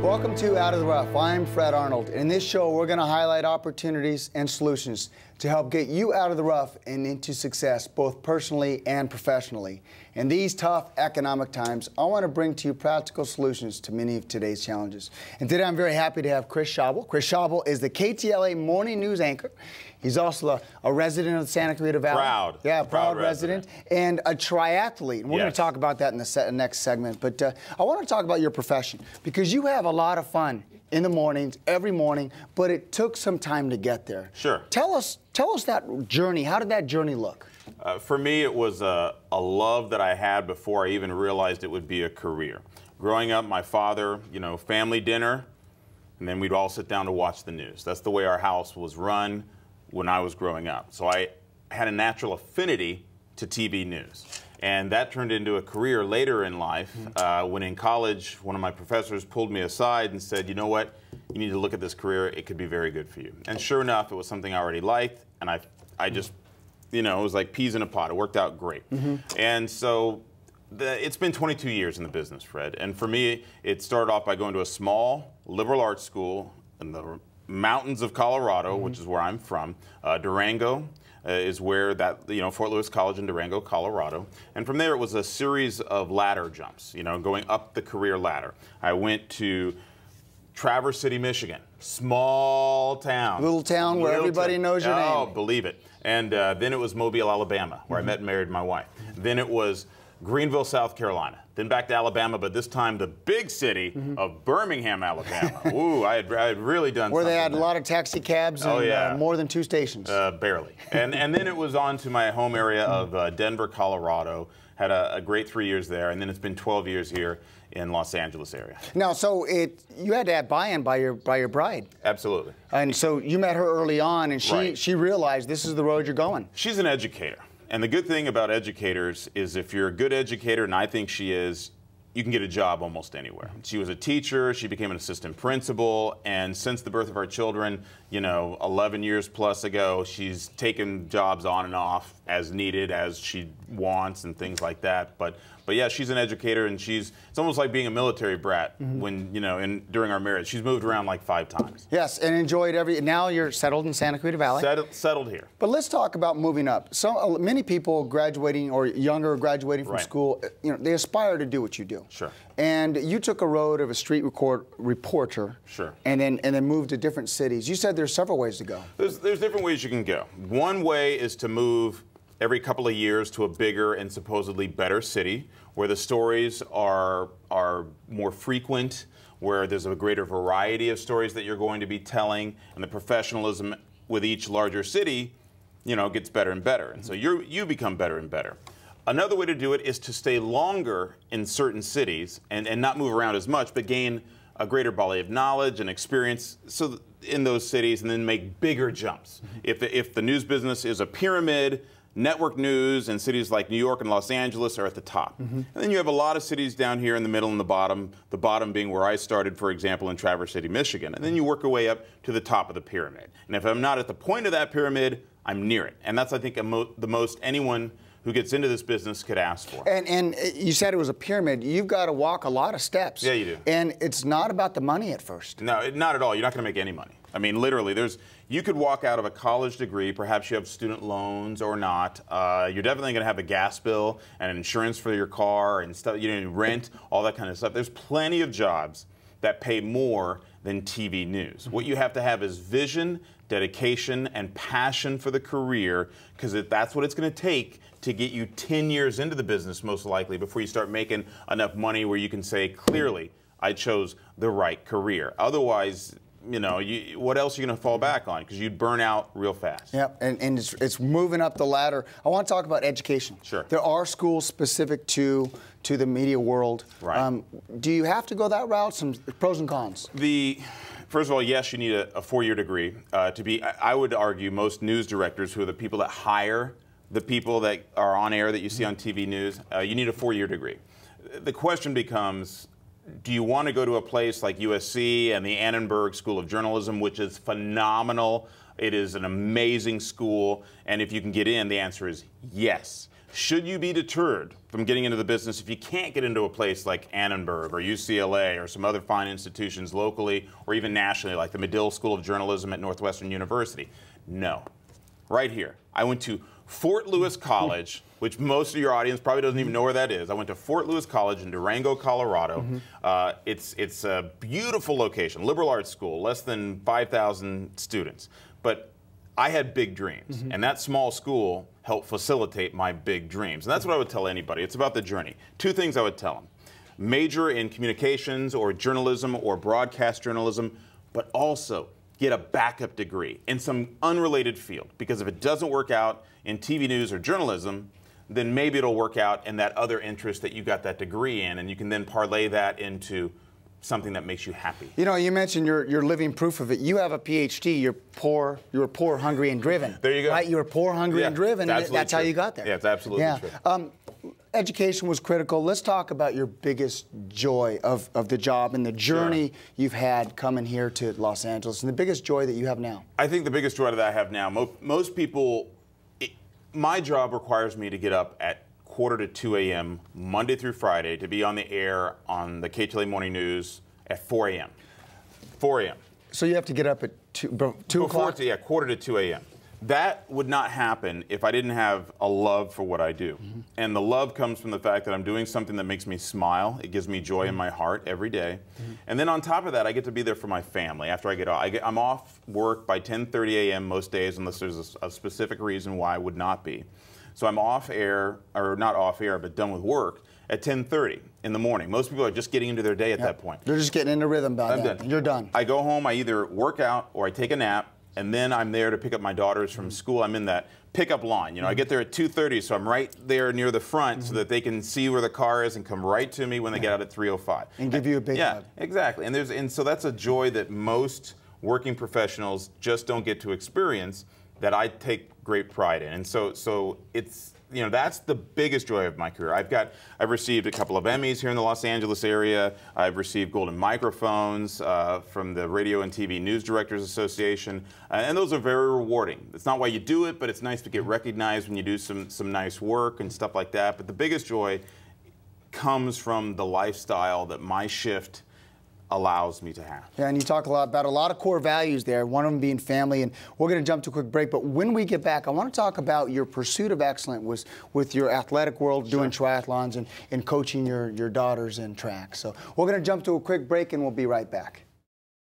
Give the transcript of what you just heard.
Welcome to Out of the Rough. I'm Fred Arnold. In this show, we're going to highlight opportunities and solutions to help get you out of the rough and into success, both personally and professionally. In these tough economic times, I want to bring to you practical solutions to many of today's challenges. And today, I'm very happy to have Chris Schauble. Chris Schauble is the KTLA Morning News anchor. He's also a resident of the Santa Clarita Valley. Proud resident. And a triathlete. And we're going to talk about that in the next segment. But I want to talk about your profession, because you have a lot of fun in the mornings, every morning, but it took some time to get there. Sure. Tell us that journey. How did that journey look? For me, it was a love that I had before I even realized it would be a career. Growing up, my father, family dinner, and then we'd all sit down to watch the news. That's the way our house was run when I was growing up. So I had a natural affinity to TV news. And that turned into a career later in life. When in college, one of my professors pulled me aside and said, you know what, you need to look at this career. It could be very good for you. And sure enough, it was something I already liked. And I just, it was like peas in a pod. It worked out great. And so it's been 22 years in the business, Fred. And for me, it started off by going to a small liberal arts school in the mountains of Colorado, which is where I'm from. Durango is where that, Fort Lewis College in Durango, Colorado. And from there, it was a series of ladder jumps, going up the career ladder. I went to Traverse City, Michigan, small town. Little town where everybody knows your name. Oh, believe it. And then it was Mobile, Alabama, where I met and married my wife. Then it was Greenville, South Carolina. Then back to Alabama, but this time the big city of Birmingham, Alabama. Ooh, I had really done where something they had there. a lot of taxi cabs and more than 2 stations. Barely. And then it was on to my home area of Denver, Colorado. Had a great 3 years there, and then it's been 12 years here in Los Angeles area. Now, so you had to have buy-in by your bride. Absolutely. And so you met her early on, and she realized this is the road you're going. She's an educator. And the good thing about educators is if you're a good educator, and I think she is, you can get a job almost anywhere. She was a teacher, she became an assistant principal, and since the birth of our children, 11 years plus ago, she's taken jobs on and off as needed, as she wants, and things like that. But yeah, she's an educator, and it's almost like being a military brat when, during our marriage. She's moved around like 5 times. Yes, and enjoyed now you're settled in Santa Clarita Valley. Settled here. But let's talk about moving up. So many people graduating or younger graduating from school, they aspire to do what you do. Sure. And you took a road of a street reporter. Sure. And then moved to different cities. You said there's several ways to go. There's different ways you can go. One way is to move every couple of years to a bigger and supposedly better city where the stories are more frequent, where there's a greater variety of stories that you're going to be telling, and the professionalism with each larger city, gets better and better. And so you become better and better. Another way to do it is to stay longer in certain cities and not move around as much, but gain a greater body of knowledge and experience in those cities, and then make bigger jumps. If the news business is a pyramid, network news and cities like New York and Los Angeles are at the top. And then you have a lot of cities down here in the middle and the bottom being where I started, for example, in Traverse City, Michigan. And then you work your way up to the top of the pyramid. And if I'm not at the point of that pyramid, I'm near it. And that's, I think, the most anyone who gets into this business could ask for. And you said it was a pyramid. You've got to walk a lot of steps. Yeah, you do. And it's not about the money at first. No, not at all. You're not going to make any money. I mean, literally, you could walk out of a college degree, perhaps you have student loans or not. You're definitely going to have a gas bill and insurance for your car and stuff, rent, all that kind of stuff. There's plenty of jobs that pay more than TV news. What you have to have is vision, dedication, and passion for the career, because that's what it's going to take to get you 10 years into the business, most likely, before you start making enough money where you can say, clearly, I chose the right career. Otherwise, what else are you going to fall back on? Because you'd burn out real fast. Yep, and it's moving up the ladder. I want to talk about education. Sure. There are schools specific to the media world. Right. Do you have to go that route? Some pros and cons. First of all, yes, you need a 4-year degree to be. I would argue most news directors, who are the people that hire the people that are on air that you see on TV news, you need a 4-year degree. The question becomes, do you want to go to a place like USC and the Annenberg School of Journalism, which is phenomenal? It is an amazing school, and if you can get in, the answer is yes. Should you be deterred from getting into the business if you can't get into a place like Annenberg or UCLA or some other fine institutions locally or even nationally, like the Medill School of Journalism at Northwestern University? No. Right here. I went to Fort Lewis College, which most of your audience probably doesn't even know where that is. I went to Fort Lewis College in Durango, Colorado. It's a beautiful location, liberal arts school, less than 5,000 students. But I had big dreams, and that small school helped facilitate my big dreams. And that's what I would tell anybody. It's about the journey. Two things I would tell them. Major in communications or journalism or broadcast journalism, but also get a backup degree in some unrelated field. Because if it doesn't work out in TV news or journalism, then maybe it'll work out in that other interest that you got that degree in, and you can then parlay that into something that makes you happy. You know, you mentioned you're living proof of it. You have a PhD. You were poor, hungry, and driven. There you go. Right? You were poor, hungry, and driven, and that's how you got there. Yeah, it's absolutely true. Education was critical. Let's talk about your biggest joy of the job and the journey you've had coming here to Los Angeles, and the biggest joy that you have now. I think the biggest joy that I have now, most people, my job requires me to get up at 1:45 a.m. Monday through Friday to be on the air on the KTLA Morning News at 4 a.m. 4 a.m. So you have to get up at 2 o'clock? Yeah, 1:45 a.m. That would not happen if I didn't have a love for what I do. And the love comes from the fact that I'm doing something that makes me smile. It gives me joy in my heart every day. And then on top of that, I get to be there for my family after I get off. I'm off work by 10:30 a.m. most days unless there's a specific reason why I would not be. So I'm off air, or not off air, but done with work at 10:30 in the morning. Most people are just getting into their day at that point. They're just getting into rhythm by then. Done. You're done. I go home, I either work out or I take a nap, and then I'm there to pick up my daughters from school. I'm in that pickup line. You know, I get there at 2:30, so I'm right there near the front so that they can see where the car is and come right to me when they get out at 3:05. And give you a big hug. Yeah, exactly. And so that's a joy that most working professionals just don't get to experience, that I take great pride in. And so it's, you know, that's the biggest joy of my career. I've received a couple of Emmys here in the Los Angeles area. I've received golden microphones from the Radio and TV News Directors Association, and those are very rewarding. It's not why you do it, but it's nice to get recognized when you do some nice work and stuff like that. But the biggest joy comes from the lifestyle that my shift allows me to have. Yeah, and you talk a lot about a lot of core values there, one of them being family, and we're going to jump to a quick break, but when we get back, I want to talk about your pursuit of excellence with your athletic world, doing triathlons and coaching your daughters in track. So we're going to jump to a quick break, and we'll be right back.